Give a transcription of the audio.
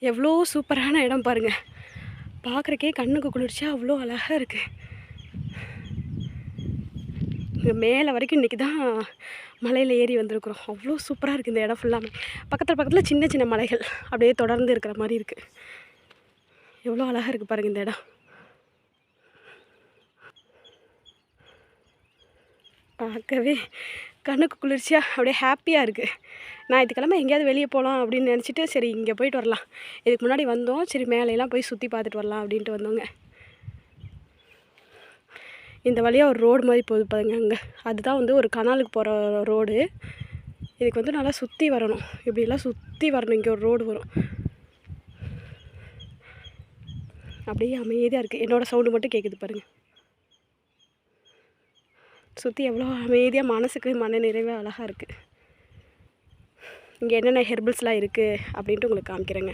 எவ்வளோ சூப்பரான இடம் பாருங்கள். பார்க்குறக்கே கண்ணுக்கு குளிர்ச்சியாக அவ்வளோ அழகாக இருக்குது. இங்கே மேலே வரைக்கும் இன்றைக்கி தான் மலையில் ஏறி வந்திருக்குறோம். அவ்வளோ சூப்பராக இருக்குது இந்த இடம் ஃபுல்லாமே. பக்கத்தில் சின்ன சின்ன மலைகள் அப்படியே தொடர்ந்து இருக்கிற மாதிரி இருக்குது. எவ்வளோ அழகாக இருக்குது பாருங்கள் இந்த இடம். பார்க்கவே கண்ணுக்கு குளிர்ச்சியாக அப்படியே ஹாப்பியாக இருக்குது. ஞாயிற்றுக்கிழமை எங்கேயாவது வெளியே போகலாம் அப்படின்னு நினச்சிட்டு சரி இங்கே போயிட்டு வரலாம். இதுக்கு முன்னாடி வந்தோம், சரி மேலையெல்லாம் போய் சுற்றி பார்த்துட்டு வரலாம் அப்படின்ட்டு வந்தோங்க. இந்த வழியாக ஒரு ரோடு மாதிரி போகுது பாருங்க. அங்கே அதுதான் வந்து ஒரு கனாலுக்கு போகிற ரோடு. இதுக்கு வந்து நல்லா சுற்றி வரணும், இப்படிலாம் சுற்றி வரணும். இங்கே ஒரு ரோடு வரும். அப்படியே அமைதியாக இருக்குது. என்னோடய சவுண்டு மட்டும் கேட்குது பாருங்கள். சுற்றி எவ்வளோ அமைதியாக மனசுக்கு மன நிறைவாக அழகாக இருக்குது. இங்கே என்னென்ன ஹெர்பல்ஸ்லாம் இருக்குது அப்படின்ட்டு உங்களுக்கு காமிக்கிறேங்க.